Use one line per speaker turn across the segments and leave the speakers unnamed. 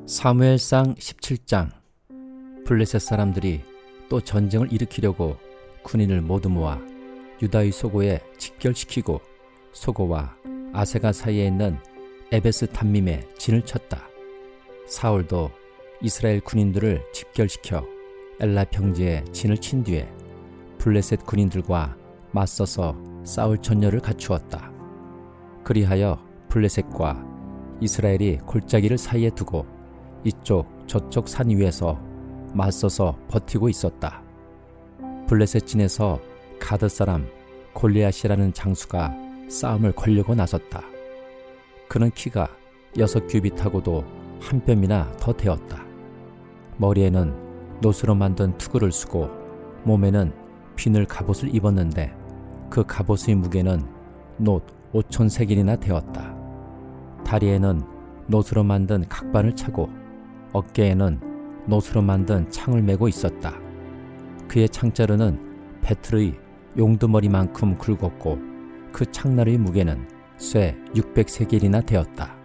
사무엘상 17장. 블레셋 사람들이 또 전쟁을 일으키려고 군인을 모두 모아 유다의 소고에 직결시키고 소고와 아세가 사이에 있는 에베스 담밈에 진을 쳤다. 사울도 이스라엘 군인들을 집결시켜 엘라 평지에 진을 친 뒤에 블레셋 군인들과 맞서서 싸울 전열을 갖추었다. 그리하여 블레셋과 이스라엘이 골짜기를 사이에 두고 이쪽 저쪽 산 위에서 맞서서 버티고 있었다. 블레셋 진에서 가드 사람 골리앗이라는 장수가 싸움을 걸려고 나섰다. 그는 키가 6규빗하고도 한 뼘이나 더 되었다. 머리에는 노스로 만든 투구를 쓰고 몸에는 비늘 갑옷을 입었는데 그 갑옷의 무게는 놋 5,000세겔이나 되었다. 다리에는 놋으로 만든 각반을 차고 어깨에는 놋으로 만든 창을 메고 있었다. 그의 창자루는 배틀의 용두머리만큼 굵었고 그 창날의 무게는 쇠 600세겔이나 되었다.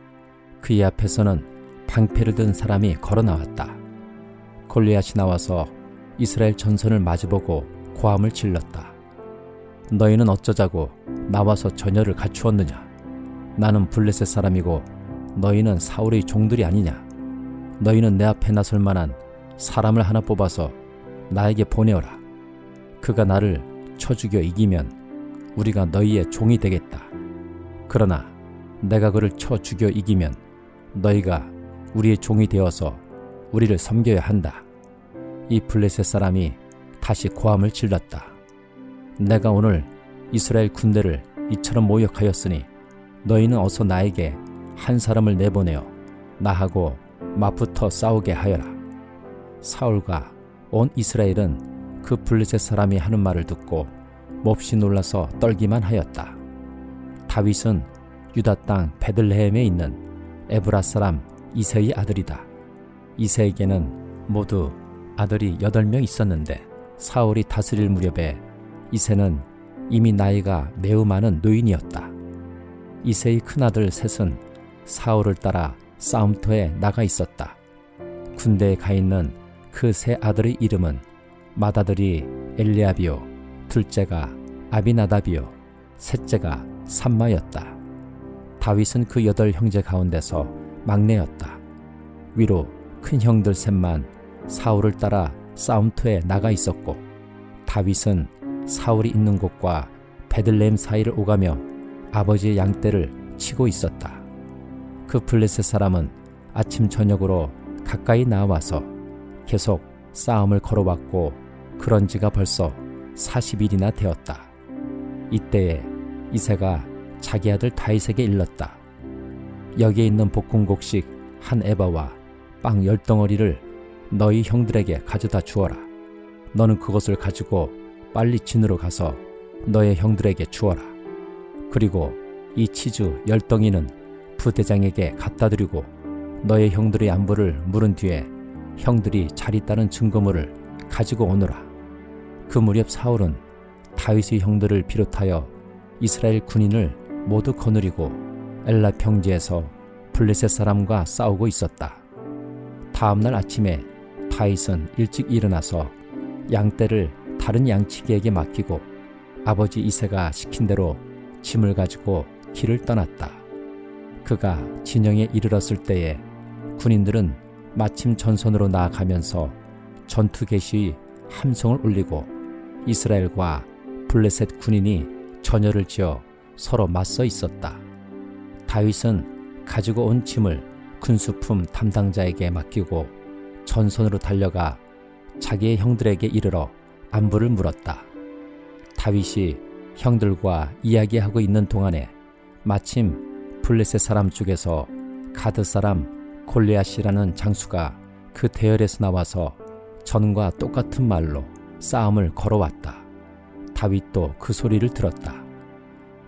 그의 앞에서는 방패를 든 사람이 걸어 나왔다. 골리앗이 나와서 이스라엘 전선을 마주보고 고함을 질렀다. 너희는 어쩌자고 나와서 전열을 갖추었느냐? 나는 블레셋 사람이고 너희는 사울의 종들이 아니냐? 너희는 내 앞에 나설 만한 사람을 하나 뽑아서 나에게 보내어라. 그가 나를 쳐 죽여 이기면 우리가 너희의 종이 되겠다. 그러나 내가 그를 쳐 죽여 이기면 너희가 우리의 종이 되어서 우리를 섬겨야 한다. 이 블레셋 사람이 다시 고함을 질렀다. 내가 오늘 이스라엘 군대를 이처럼 모욕하였으니 너희는 어서 나에게 한 사람을 내보내어 나하고 맞붙어 싸우게 하여라. 사울과 온 이스라엘은 그 블레셋 사람이 하는 말을 듣고 몹시 놀라서 떨기만 하였다. 다윗은 유다 땅 베들레헴에 있는 에브라 사람 이새의 아들이다. 이새에게는 모두 아들이 8명 있었는데 사울이 다스릴 무렵에 이새는 이미 나이가 매우 많은 노인이었다. 이새의 큰아들 셋은 사울을 따라 싸움터에 나가 있었다. 군대에 가 있는 그 세 아들의 이름은 맏아들이 엘리압이요, 둘째가 아비나답이요, 셋째가 삼마였다. 다윗은 그 8 형제 가운데서 막내였다. 위로 큰 형들 셋만 사울을 따라 싸움터에 나가 있었고 다윗은 사울이 있는 곳과 베들레헴 사이를 오가며 아버지의 양떼를 치고 있었다. 그 블레셋 사람은 아침 저녁으로 가까이 나와서 계속 싸움을 걸어왔고 그런 지가 벌써 40일이나 되었다. 이때에 이새가 자기 아들 다윗에게 일렀다. 여기에 있는 볶음곡식 한 에바와 빵 10덩어리를 너희 형들에게 가져다 주어라. 너는 그것을 가지고 빨리 진으로 가서 너의 형들에게 주어라. 그리고 이 치즈 10덩이는 부대장에게 갖다 드리고 너의 형들의 안부를 물은 뒤에 형들이 잘 있다는 증거물을 가지고 오너라. 그 무렵 사울은 다윗의 형들을 비롯하여 이스라엘 군인을 모두 거느리고 엘라 평지에서 블레셋 사람과 싸우고 있었다. 다음 날 아침에 다윗은 일찍 일어나서 양떼를 다른 양치기에게 맡기고 아버지 이새가 시킨 대로 짐을 가지고 길을 떠났다. 그가 진영에 이르렀을 때에 군인들은 마침 전선으로 나아가면서 전투 개시의 함성을 울리고 이스라엘과 블레셋 군인이 전열을 지어 서로 맞서 있었다. 다윗은 가지고 온 짐을 군수품 담당자에게 맡기고 전선으로 달려가 자기의 형들에게 이르러 안부를 물었다. 다윗이 형들과 이야기하고 있는 동안에 마침 블레셋 사람 쪽에서 가드 사람 골리앗이라는 장수가 그 대열에서 나와서 전과 똑같은 말로 싸움을 걸어왔다. 다윗도 그 소리를 들었다.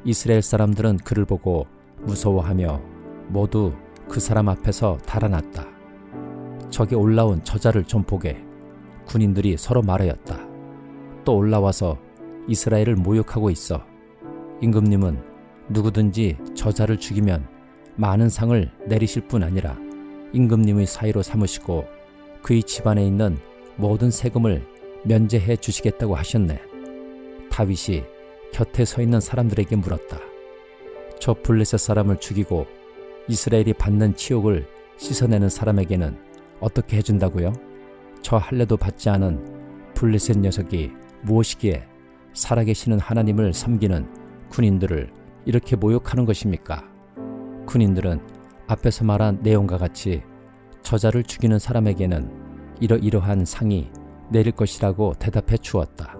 이스라엘 사람들은 그를 보고 무서워하며 모두 그 사람 앞에서 달아났다. 저기 올라온 저자를 좀 보게. 군인들이 서로 말하였다. 또 올라와서 이스라엘을 모욕하고 있어. 임금님은 누구든지 저자를 죽이면 많은 상을 내리실 뿐 아니라 임금님의 사위로 삼으시고 그의 집안에 있는 모든 세금을 면제해 주시겠다고 하셨네. 다윗이 곁에 서 있는 사람들에게 물었다. 저 블레셋 사람을 죽이고 이스라엘이 받는 치욕을 씻어내는 사람에게는 어떻게 해준다고요? 저 할례도 받지 않은 블레셋 녀석이 무엇이기에 살아계시는 하나님을 섬기는 군인들을 이렇게 모욕하는 것입니까? 군인들은 앞에서 말한 내용과 같이 저자를 죽이는 사람에게는 이러이러한 상이 내릴 것이라고 대답해 주었다.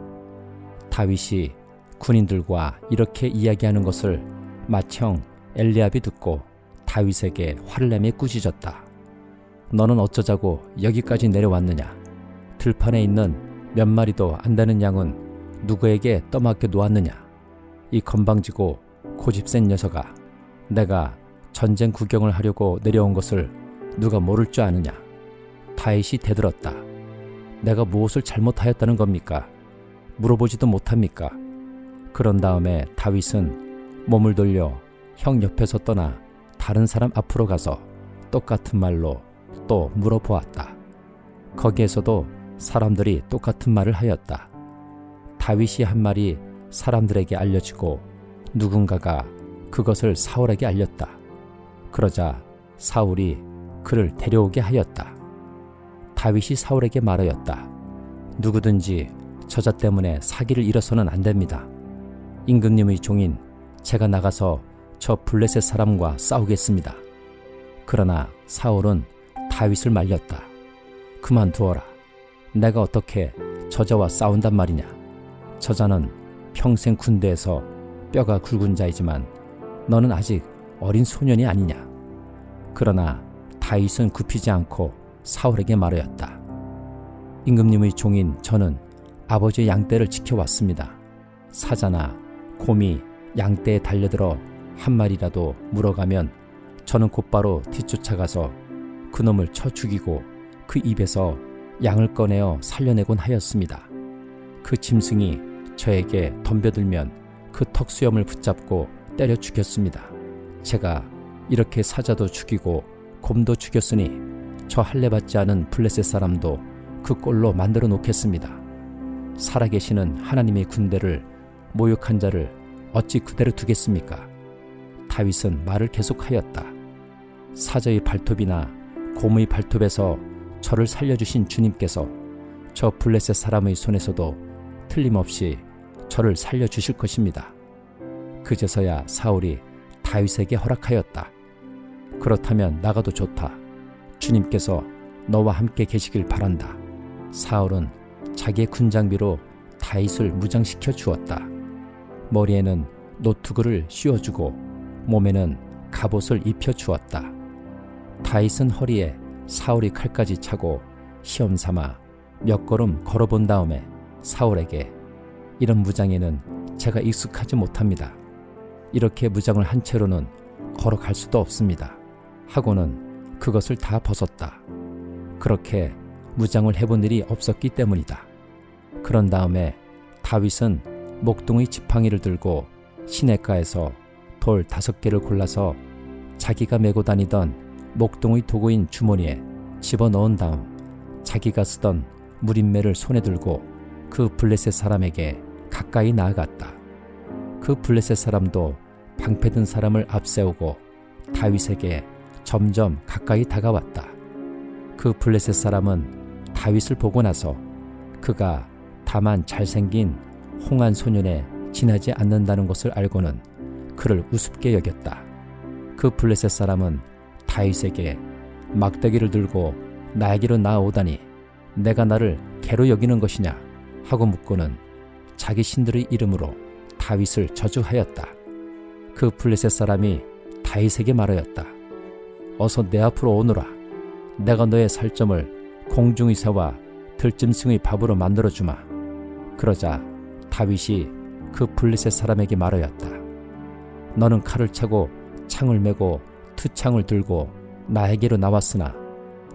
다윗이 군인들과 이렇게 이야기하는 것을 맏형 엘리압이 듣고 다윗에게 화를 내며 꾸짖었다. 너는 어쩌자고 여기까지 내려왔느냐? 들판에 있는 몇 마리도 안 되는 양은 누구에게 떠맡겨 놓았느냐? 이 건방지고 고집센 녀석아, 내가 전쟁 구경을 하려고 내려온 것을 누가 모를 줄 아느냐? 다윗이 대들었다. 내가 무엇을 잘못하였다는 겁니까? 물어보지도 못합니까? 그런 다음에 다윗은 몸을 돌려 형 옆에서 떠나 다른 사람 앞으로 가서 똑같은 말로 또 물어보았다. 거기에서도 사람들이 똑같은 말을 하였다. 다윗이 한 말이 사람들에게 알려지고 누군가가 그것을 사울에게 알렸다. 그러자 사울이 그를 데려오게 하였다. 다윗이 사울에게 말하였다. 누구든지 저자 때문에 사기를 잃어서는 안 됩니다. 임금님의 종인 제가 나가서 저 블레셋 사람과 싸우겠습니다. 그러나 사울은 다윗을 말렸다. 그만두어라. 내가 어떻게 저자와 싸운단 말이냐. 저자는 평생 군대에서 뼈가 굵은 자이지만 너는 아직 어린 소년이 아니냐. 그러나 다윗은 굽히지 않고 사울에게 말하였다. 임금님의 종인 저는 아버지의 양떼를 지켜왔습니다. 사자나 곰이 양떼에 달려들어 한 마리라도 물어가면 저는 곧바로 뒤쫓아가서 그놈을 쳐 죽이고 그 입에서 양을 꺼내어 살려내곤 하였습니다. 그 짐승이 저에게 덤벼들면 그 턱수염을 붙잡고 때려 죽였습니다. 제가 이렇게 사자도 죽이고 곰도 죽였으니 저 할례받지 않은 블레셋 사람도 그 꼴로 만들어 놓겠습니다. 살아계시는 하나님의 군대를 모욕한 자를 어찌 그대로 두겠습니까? 다윗은 말을 계속하였다. 사자의 발톱이나 곰의 발톱에서 저를 살려주신 주님께서 저 블레셋 사람의 손에서도 틀림없이 저를 살려주실 것입니다. 그제서야 사울이 다윗에게 허락하였다. 그렇다면 나가도 좋다. 주님께서 너와 함께 계시길 바란다. 사울은 자기의 군장비로 다윗을 무장시켜 주었다. 머리에는 노투구를 씌워주고 몸에는 갑옷을 입혀 주었다. 다윗은 허리에 사울이 칼까지 차고 시험삼아 몇 걸음 걸어본 다음에 사울에게 이런 무장에는 제가 익숙하지 못합니다. 이렇게 무장을 한 채로는 걸어갈 수도 없습니다. 하고는 그것을 다 벗었다. 그렇게 무장을 해본 일이 없었기 때문이다. 그런 다음에 다윗은 목동의 지팡이를 들고 시냇가에서 돌 5개를 골라서 자기가 메고 다니던 목동의 도구인 주머니에 집어넣은 다음 자기가 쓰던 무림매를 손에 들고 그 블레셋 사람에게 가까이 나아갔다. 그 블레셋 사람도 방패든 사람을 앞세우고 다윗에게 점점 가까이 다가왔다. 그 블레셋 사람은 다윗을 보고 나서 그가 다만 잘생긴 홍한 소년에 지나지 않는다는 것을 알고는 그를 우습게 여겼다. 그 블레셋 사람은 다윗에게 막대기를 들고 나에게로 나아오다니 내가 나를 개로 여기는 것이냐 하고 묻고는 자기 신들의 이름으로 다윗을 저주하였다. 그 블레셋 사람이 다윗에게 말하였다. 어서 내 앞으로 오너라. 내가 너의 살점을 공중의 새와 들짐승의 밥으로 만들어주마. 그러자 다윗이 그 블레셋 사람에게 말하였다. 너는 칼을 차고 창을 메고 투창을 들고 나에게로 나왔으나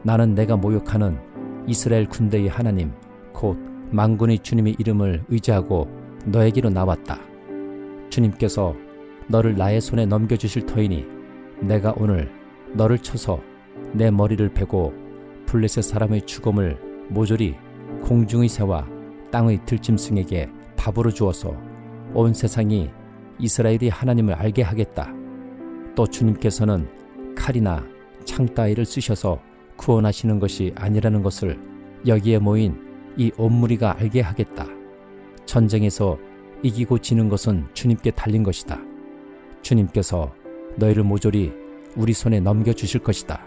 나는 내가 모욕하는 이스라엘 군대의 하나님 곧 만군의 주님의 이름을 의지하고 너에게로 나왔다. 주님께서 너를 나의 손에 넘겨주실 터이니 내가 오늘 너를 쳐서 내 머리를 베고 블레셋 사람의 죽음을 모조리 공중의 새와 땅의 들짐승에게 밥으로 주어서 온 세상이 이스라엘이 하나님을 알게 하겠다. 또 주님께서는 칼이나 창따위를 쓰셔서 구원하시는 것이 아니라는 것을 여기에 모인 이 온 무리가 알게 하겠다. 전쟁에서 이기고 지는 것은 주님께 달린 것이다. 주님께서 너희를 모조리 우리 손에 넘겨주실 것이다.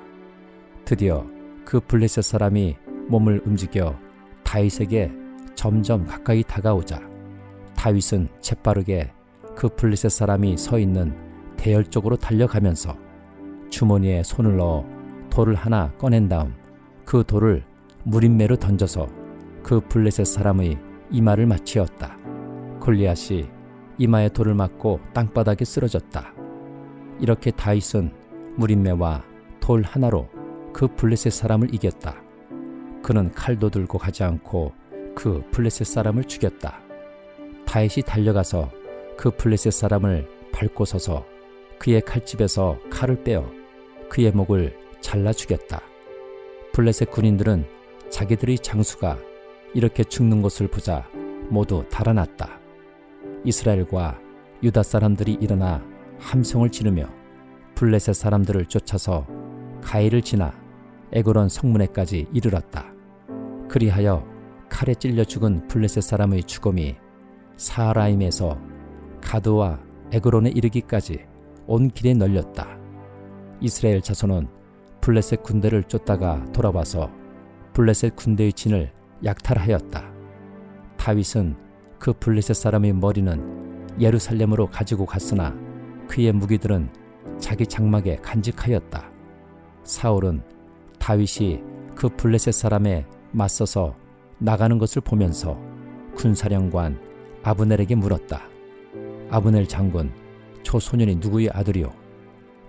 드디어 그 블레셋 사람이 몸을 움직여 다윗에게 점점 가까이 다가오자 다윗은 재빠르게 그 블레셋 사람이 서 있는 대열 쪽으로 달려가면서 주머니에 손을 넣어 돌을 하나 꺼낸 다음 그 돌을 무림매로 던져서 그 블레셋 사람의 이마를 맞추었다. 골리앗이 이마에 돌을 맞고 땅바닥에 쓰러졌다. 이렇게 다윗은 무림매와 돌 하나로 그 블레셋 사람을 이겼다. 그는 칼도 들고 가지 않고 그 블레셋 사람을 죽였다. 다윗이 달려가서 그 블레셋 사람을 밟고 서서 그의 칼집에서 칼을 빼어 그의 목을 잘라 죽였다. 블레셋 군인들은 자기들의 장수가 이렇게 죽는 것을 보자 모두 달아났다. 이스라엘과 유다 사람들이 일어나 함성을 지르며 블레셋 사람들을 쫓아서 가이를 지나 에그론 성문에까지 이르렀다. 그리하여 칼에 찔려 죽은 블레셋 사람의 죽음이 사하라임에서 가드와 에그론에 이르기까지 온 길에 널렸다. 이스라엘 자손은 블레셋 군대를 쫓다가 돌아와서 블레셋 군대의 진을 약탈하였다. 다윗은 그 블레셋 사람의 머리는 예루살렘으로 가지고 갔으나 그의 무기들은 자기 장막에 간직하였다. 사울은 다윗이 그 블레셋 사람에 맞서서 나가는 것을 보면서 군사령관 아브넬에게 물었다. 아브넬 장군, 저 소년이 누구의 아들이오?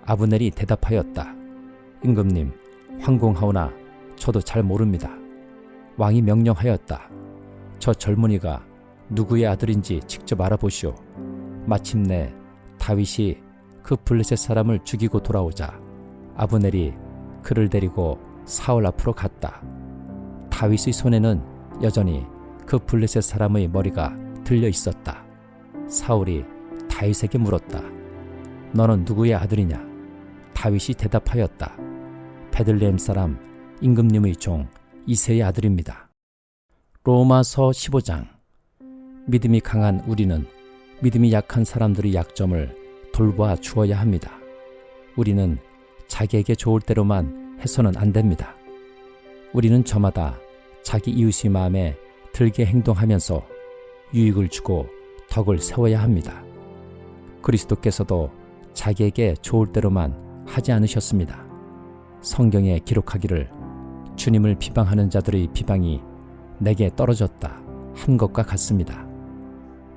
아브넬이 대답하였다. 임금님, 황공하오나 저도 잘 모릅니다. 왕이 명령하였다. 저 젊은이가 누구의 아들인지 직접 알아보시오. 마침내 다윗이 그 블레셋 사람을 죽이고 돌아오자 아브넬이 그를 데리고 사울 앞으로 갔다. 다윗의 손에는 여전히 그 블레셋 사람의 머리가 들려 있었다. 사울이 다윗에게 물었다. 너는 누구의 아들이냐? 다윗이 대답하였다. 베들레헴 사람 임금님의 종 이새의 아들입니다. 로마서 15장. 믿음이 강한 우리는 믿음이 약한 사람들의 약점을 돌봐 주어야 합니다. 우리는 자기에게 좋을 대로만 해서는 안 됩니다. 우리는 저마다 자기 이웃의 마음에 들게 행동하면서 유익을 주고 덕을 세워야 합니다. 그리스도께서도 자기에게 좋을 대로만 하지 않으셨습니다. 성경에 기록하기를 주님을 비방하는 자들의 비방이 내게 떨어졌다 한 것과 같습니다.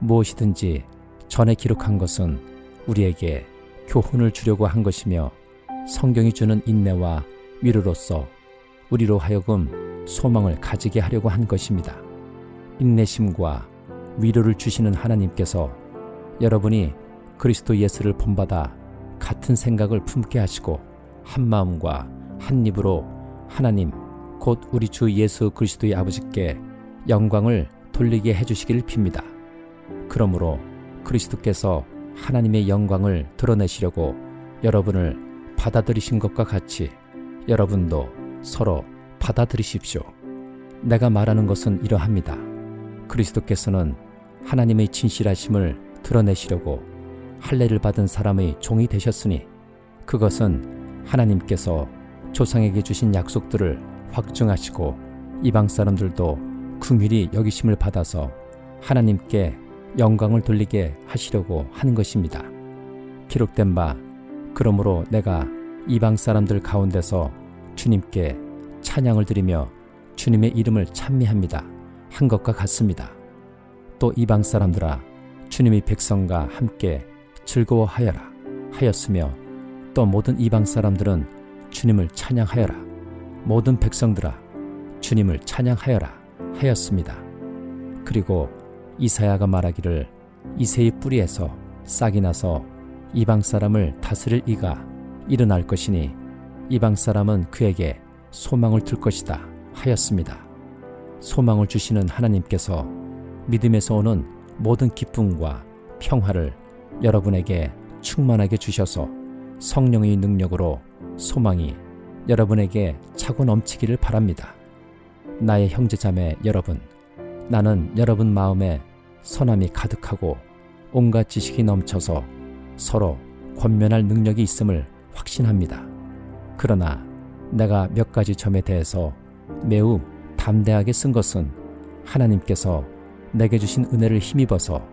무엇이든지 전에 기록한 것은 우리에게 교훈을 주려고 한 것이며 성경이 주는 인내와 위로로서 우리로 하여금 소망을 가지게 하려고 한 것입니다. 인내심과 위로를 주시는 하나님께서 여러분이 그리스도 예수를 본받아 같은 생각을 품게 하시고 한 마음과 한 입으로 하나님 곧 우리 주 예수 그리스도의 아버지께 영광을 돌리게 해주시기를 빕니다. 그러므로 그리스도께서 하나님의 영광을 드러내시려고 여러분을 받아들이신 것과 같이 여러분도 서로 받아들이십시오. 내가 말하는 것은 이러합니다. 그리스도께서는 하나님의 진실하심을 드러내시려고 할례를 받은 사람의 종이 되셨으니 그것은 하나님께서 조상에게 주신 약속들을 확증하시고 이방 사람들도 긍휼히 여기심을 받아서 하나님께 영광을 돌리게 하시려고 하는 것입니다. 기록된 바 그러므로 내가 이방 사람들 가운데서 주님께 찬양을 드리며 주님의 이름을 찬미합니다 한 것과 같습니다. 또 이방 사람들아 주님의 백성과 함께 즐거워하여라 하였으며 또 모든 이방 사람들은 주님을 찬양하여라 모든 백성들아 주님을 찬양하여라 하였습니다. 그리고 이사야가 말하기를 이새의 뿌리에서 싹이 나서 이방 사람을 다스릴 이가 일어날 것이니 이방 사람은 그에게 소망을 줄 것이다 하였습니다. 소망을 주시는 하나님께서 믿음에서 오는 모든 기쁨과 평화를 여러분에게 충만하게 주셔서 성령의 능력으로 소망이 여러분에게 차고 넘치기를 바랍니다. 나의 형제자매 여러분, 나는 여러분 마음에 선함이 가득하고 온갖 지식이 넘쳐서 서로 권면할 능력이 있음을 확신합니다. 그러나 내가 몇 가지 점에 대해서 매우 담대하게 쓴 것은 하나님께서 내게 주신 은혜를 힘입어서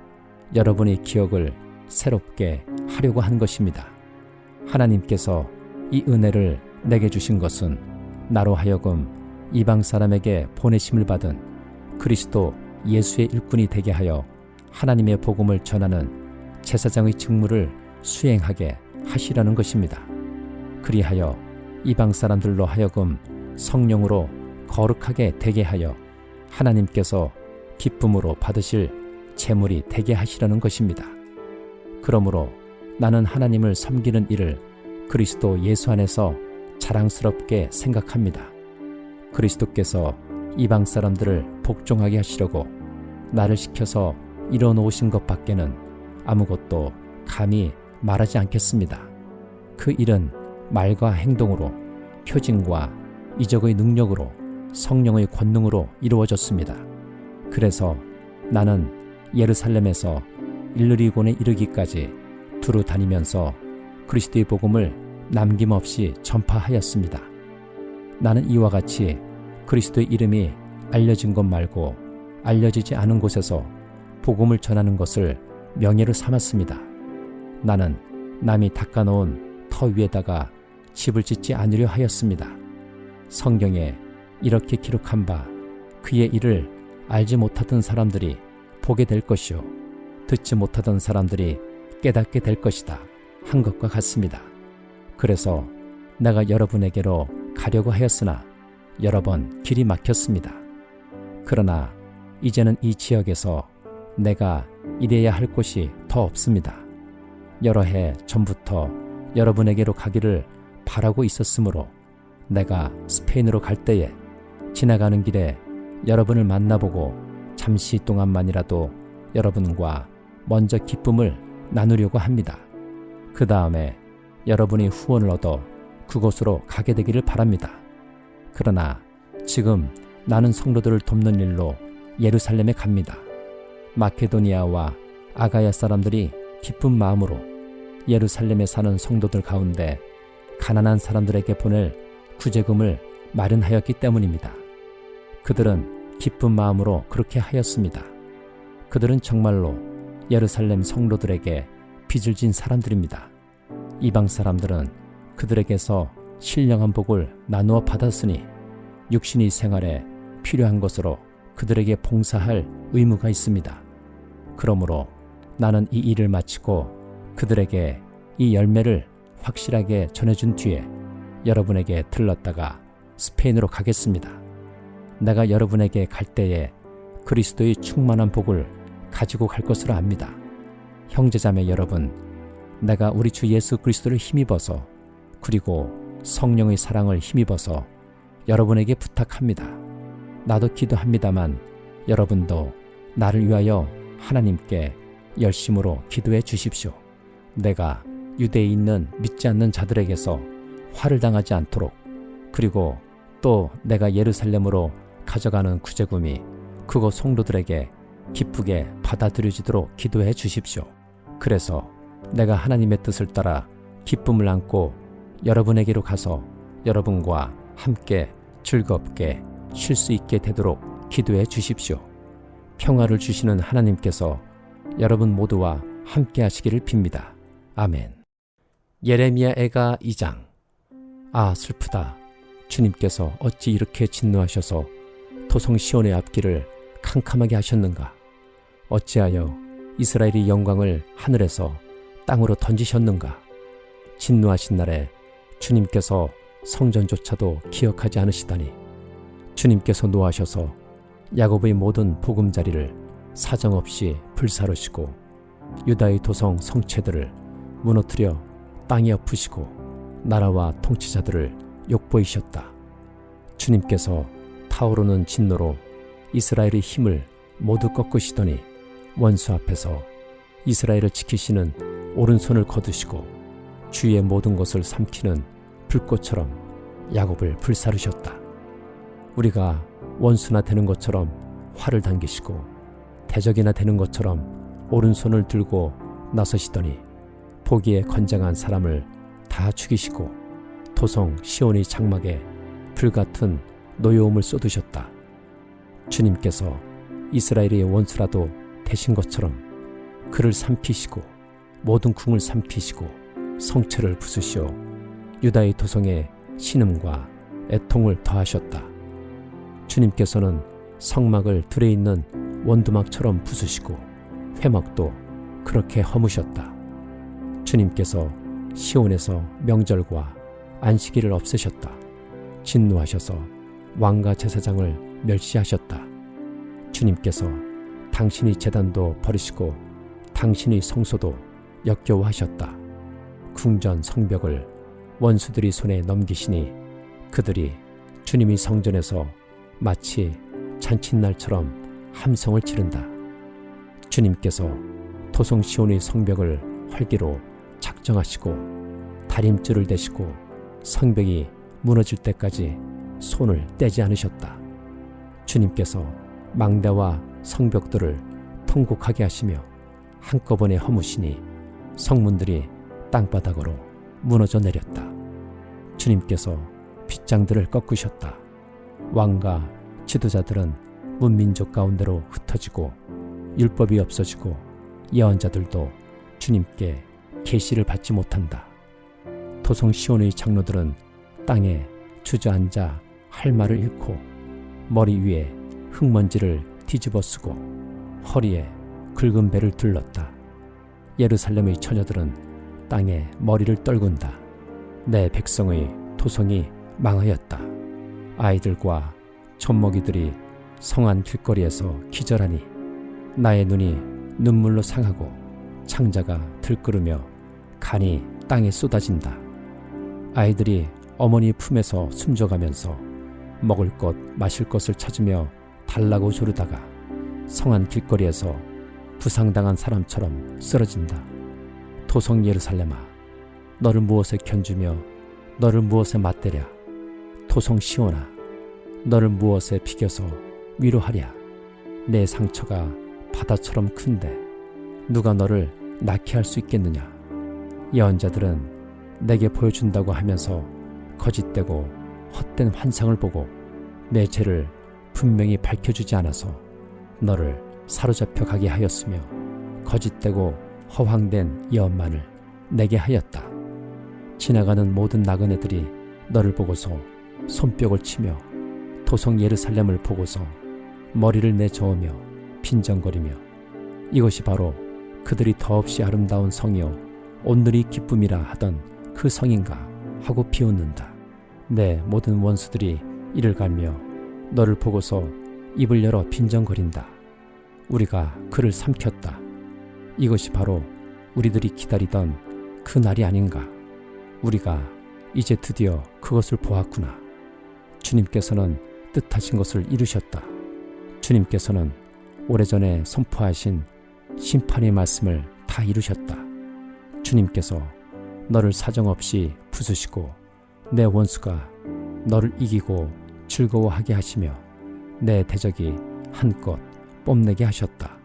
여러분의 기억을 새롭게 하려고 한 것입니다. 하나님께서 이 은혜를 내게 주신 것은 나로 하여금 이방 사람에게 보내심을 받은 그리스도 예수의 일꾼이 되게 하여 하나님의 복음을 전하는 제사장의 직무를 수행하게 하시려는 것입니다. 그리하여 이방 사람들로 하여금 성령으로 거룩하게 되게 하여 하나님께서 기쁨으로 받으실 제물이 되게 하시려는 것입니다. 그러므로 나는 하나님을 섬기는 일을 그리스도 예수 안에서 자랑스럽게 생각합니다. 그리스도께서 이방 사람들을 복종하게 하시려고 나를 시켜서 이뤄 놓으신 것 밖에는 아무것도 감히 말하지 않겠습니다. 그 일은 말과 행동으로, 표징과 이적의 능력으로, 성령의 권능으로 이루어졌습니다. 그래서 나는 예루살렘에서 일르리곤에 이르기까지 두루 다니면서 그리스도의 복음을 남김없이 전파하였습니다. 나는 이와 같이 그리스도의 이름이 알려진 것 말고 알려지지 않은 곳에서 복음을 전하는 것을 명예로 삼았습니다. 나는 남이 닦아놓은 터 위에다가 집을 짓지 않으려 하였습니다. 성경에 이렇게 기록한 바 그의 일을 알지 못하던 사람들이 보게 될 것이요 듣지 못하던 사람들이 깨닫게 될 것이다 한 것과 같습니다. 그래서 내가 여러분에게로 가려고 하였으나 여러 번 길이 막혔습니다. 그러나 이제는 이 지역에서 내가 일해야 할 곳이 더 없습니다. 여러 해 전부터 여러분에게로 가기를 바라고 있었으므로 내가 스페인으로 갈 때에 지나가는 길에 여러분을 만나보고 잠시 동안만이라도 여러분과 먼저 기쁨을 나누려고 합니다. 그 다음에 여러분이 후원을 얻어 그곳으로 가게 되기를 바랍니다. 그러나 지금 나는 성도들을 돕는 일로 예루살렘에 갑니다. 마케도니아와 아가야 사람들이 기쁜 마음으로 예루살렘에 사는 성도들 가운데 가난한 사람들에게 보낼 구제금을 마련하였기 때문입니다. 그들은 기쁜 마음으로 그렇게 하였습니다. 그들은 정말로 예루살렘 성도들에게 빚을 진 사람들입니다. 이방 사람들은 그들에게서 신령한 복을 나누어 받았으니 육신의 생활에 필요한 것으로 그들에게 봉사할 의무가 있습니다. 그러므로 나는 이 일을 마치고 그들에게 이 열매를 확실하게 전해준 뒤에 여러분에게 들렀다가 스페인으로 가겠습니다. 내가 여러분에게 갈 때에 그리스도의 충만한 복을 가지고 갈 것으로 압니다. 형제자매 여러분, 내가 우리 주 예수 그리스도를 힘입어서 그리고 성령의 사랑을 힘입어서 여러분에게 부탁합니다. 나도 기도합니다만 여러분도 나를 위하여 하나님께 열심으로 기도해 주십시오. 내가 유대에 있는 믿지 않는 자들에게서 화를 당하지 않도록, 그리고 또 내가 예루살렘으로 가져가는 구제금이 그곳 성도들에게 기쁘게 받아들여지도록 기도해 주십시오. 그래서 내가 하나님의 뜻을 따라 기쁨을 안고 여러분에게로 가서 여러분과 함께 즐겁게 쉴 수 있게 되도록 기도해 주십시오. 평화를 주시는 하나님께서 여러분 모두와 함께 하시기를 빕니다. 아멘. 예레미야 애가 2장. 아, 슬프다. 주님께서 어찌 이렇게 진노하셔서 토성 시온의 앞길을 캄캄하게 하셨는가? 어찌하여 이스라엘의 영광을 하늘에서 땅으로 던지셨는가? 진노하신 날에 주님께서 성전조차도 기억하지 않으시다니. 주님께서 노하셔서 야곱의 모든 보금자리를 사정없이 불사르시고 유다의 도성 성체들을 무너뜨려 땅에 엎으시고 나라와 통치자들을 욕보이셨다. 주님께서 타오르는 진노로 이스라엘의 힘을 모두 꺾으시더니 원수 앞에서 이스라엘을 지키시는 오른손을 거두시고 주의 모든 것을 삼키는 불꽃처럼 야곱을 불사르셨다. 우리가 원수나 되는 것처럼 활을 당기시고 대적이나 되는 것처럼 오른손을 들고 나서시더니 보기에 건장한 사람을 다 죽이시고 도성 시온의 장막에 불같은 노여움을 쏟으셨다. 주님께서 이스라엘의 원수라도 되신 것처럼 그를 삼키시고 모든 궁을 삼키시고 성체를 부수시어 유다의 도성에 신음과 애통을 더하셨다. 주님께서는 성막을 들에 있는 원두막처럼 부수시고 회막도 그렇게 허무셨다. 주님께서 시온에서 명절과 안식일을 없애셨다. 진노하셔서 왕과 제사장을 멸시하셨다. 주님께서 당신의 제단도 버리시고 당신의 성소도 역겨워하셨다. 궁전 성벽을 원수들이 손에 넘기시니 그들이 주님의 성전에서 마치 잔칫날처럼 함성을 지른다. 주님께서 도성 시온의 성벽을 활기로 작정하시고 다림줄을 대시고 성벽이 무너질 때까지 손을 떼지 않으셨다. 주님께서 망대와 성벽들을 통곡하게 하시며 한꺼번에 허무시니 성문들이 땅바닥으로 무너져 내렸다. 주님께서 빗장들을 꺾으셨다. 왕과 지도자들은 문민족 가운데로 흩어지고 율법이 없어지고 예언자들도 주님께 계시를 받지 못한다. 도성 시온의 장로들은 땅에 주저앉아 할 말을 잃고 머리 위에 흙먼지를 뒤집어 쓰고 허리에 굵은 배를 둘렀다. 예루살렘의 처녀들은 땅에 머리를 떨군다. 내 백성의 도성이 망하였다. 아이들과 젖먹이들이 성안 길거리에서 기절하니 나의 눈이 눈물로 상하고 창자가 들끓으며 간이 땅에 쏟아진다. 아이들이 어머니 품에서 숨져가면서 먹을 것 마실 것을 찾으며 달라고 조르다가 성안 길거리에서 부상당한 사람처럼 쓰러진다. 도성 예루살렘아, 너를 무엇에 견주며 너를 무엇에 맞대랴. 도성 시온아, 너를 무엇에 비겨서 위로하랴. 내 상처가 바다처럼 큰데 누가 너를 낫게 할 수 있겠느냐. 예언자들은 내게 보여준다고 하면서 거짓되고 헛된 환상을 보고 내 죄를 분명히 밝혀주지 않아서 너를 사로잡혀 가게 하였으며 거짓되고 허황된 예언만을 내게 하였다. 지나가는 모든 나그네들이 너를 보고서 손뼉을 치며 도성 예루살렘을 보고서 머리를 내저으며 빈정거리며 이것이 바로 그들이 더없이 아름다운 성이요 온누리 기쁨이라 하던 그 성인가 하고 비웃는다. 내 모든 원수들이 이를 갈며 너를 보고서 입을 열어 빈정거린다. 우리가 그를 삼켰다. 이것이 바로 우리들이 기다리던 그 날이 아닌가. 우리가 이제 드디어 그것을 보았구나. 주님께서는 뜻하신 것을 이루셨다. 주님께서는 오래전에 선포하신 심판의 말씀을 다 이루셨다. 주님께서 너를 사정없이 부수시고 내 원수가 너를 이기고 즐거워하게 하시며 내 대적이 한껏 뽐내게 하셨다.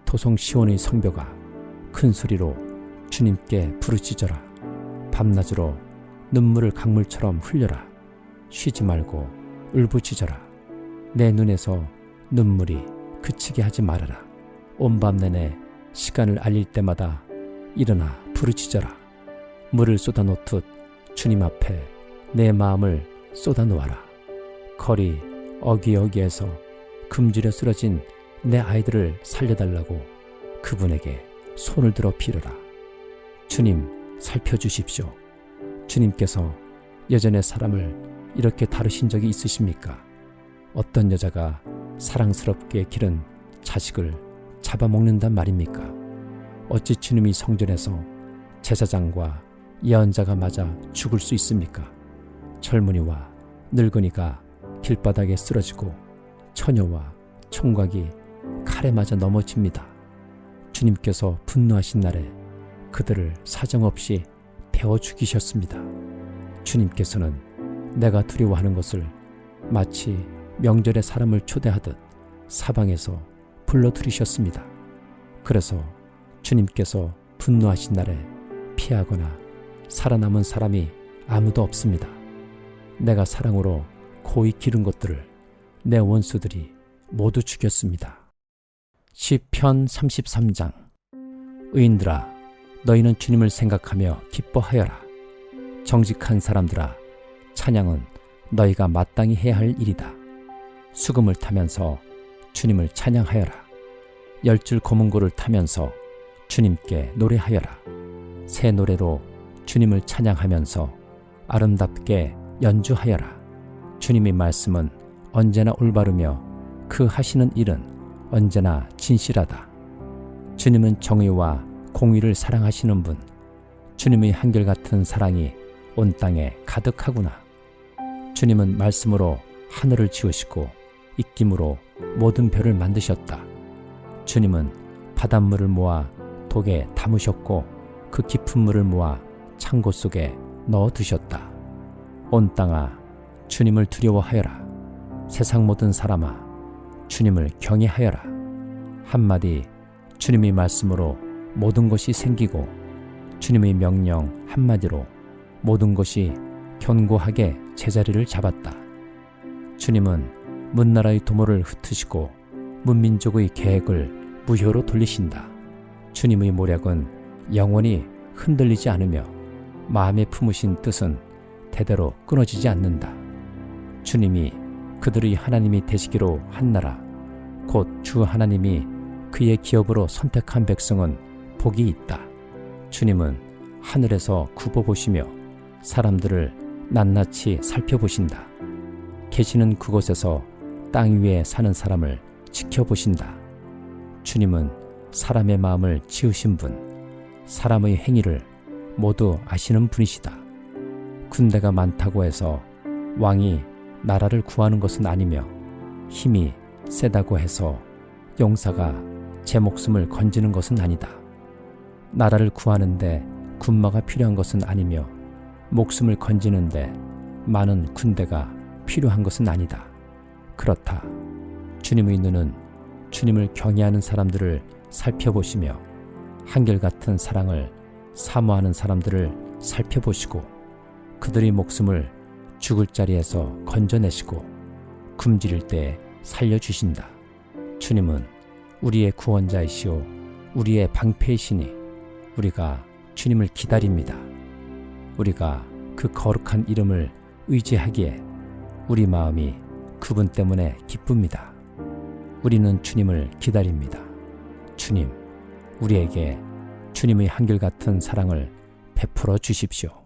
도성 시온의 성벽아, 큰 소리로 주님께 부르짖어라. 밤낮으로 눈물을 강물처럼 흘려라. 쉬지 말고 울부짖어라. 내 눈에서 눈물이 그치게 하지 말아라. 온 밤 내내 시간을 알릴 때마다 일어나 부르짖어라. 물을 쏟아놓듯 주님 앞에 내 마음을 쏟아놓아라. 거리 어기어기에서 금주려 쓰러진 내 아이들을 살려달라고 그분에게 손을 들어 빌어라. 주님 살펴주십시오. 주님께서 예전에 사람을 이렇게 다루신 적이 있으십니까? 어떤 여자가 사랑스럽게 기른 자식을 잡아먹는단 말입니까? 어찌 주님이 성전에서 제사장과 예언자가 맞아 죽을 수 있습니까? 젊은이와 늙은이가 길바닥에 쓰러지고 처녀와 총각이 칼에 맞아 넘어집니다. 주님께서 분노하신 날에 그들을 사정없이 베어 죽이셨습니다. 주님께서는 내가 두려워하는 것을 마치 명절에 사람을 초대하듯 사방에서 불러들이셨습니다. 그래서 주님께서 분노하신 날에 피하거나 살아남은 사람이 아무도 없습니다. 내가 사랑으로 고이 기른 것들을 내 원수들이 모두 죽였습니다. 시편 33장. 의인들아, 너희는 주님을 생각하며 기뻐하여라. 정직한 사람들아, 찬양은 너희가 마땅히 해야 할 일이다. 수금을 타면서 주님을 찬양하여라. 10줄 고문고를 타면서 주님께 노래하여라. 새 노래로 주님을 찬양하면서 아름답게 연주하여라. 주님의 말씀은 언제나 올바르며 그 하시는 일은 언제나 진실하다. 주님은 정의와 공의를 사랑하시는 분, 주님의 한결같은 사랑이 온 땅에 가득하구나. 주님은 말씀으로 하늘을 지으시고 입김으로 모든 별을 만드셨다. 주님은 바닷물을 모아 독에 담으셨고 그 깊은 물을 모아 창고 속에 넣어두셨다. 온 땅아, 주님을 두려워하여라. 세상 모든 사람아, 주님을 경외하여라. 한마디 주님의 말씀으로 모든 것이 생기고 주님의 명령 한마디로 모든 것이 견고하게 제자리를 잡았다. 주님은 문나라의 도모를 흩으시고 문민족의 계획을 무효로 돌리신다. 주님의 모략은 영원히 흔들리지 않으며 마음에 품으신 뜻은 대대로 끊어지지 않는다. 주님이 그들의 하나님이 되시기로 한 나라, 곧 주 하나님이 그의 기업으로 선택한 백성은 복이 있다. 주님은 하늘에서 굽어보시며 사람들을 낱낱이 살펴보신다. 계시는 그곳에서 땅 위에 사는 사람을 지켜보신다. 주님은 사람의 마음을 지으신 분, 사람의 행위를 모두 아시는 분이시다. 군대가 많다고 해서 왕이 나라를 구하는 것은 아니며 힘이 세다고 해서 용사가 제 목숨을 건지는 것은 아니다. 나라를 구하는데 군마가 필요한 것은 아니며 목숨을 건지는데 많은 군대가 필요한 것은 아니다. 그렇다. 주님의 눈은 주님을 경외하는 사람들을 살펴보시며 한결같은 사랑을 사모하는 사람들을 살펴보시고 그들의 목숨을 죽을 자리에서 건져내시고 굶주릴 때 살려주신다. 주님은 우리의 구원자이시오 우리의 방패이시니 우리가 주님을 기다립니다. 우리가 그 거룩한 이름을 의지하기에 우리 마음이 그분 때문에 기쁩니다. 우리는 주님을 기다립니다. 주님, 우리에게 주님의 한결같은 사랑을 베풀어 주십시오.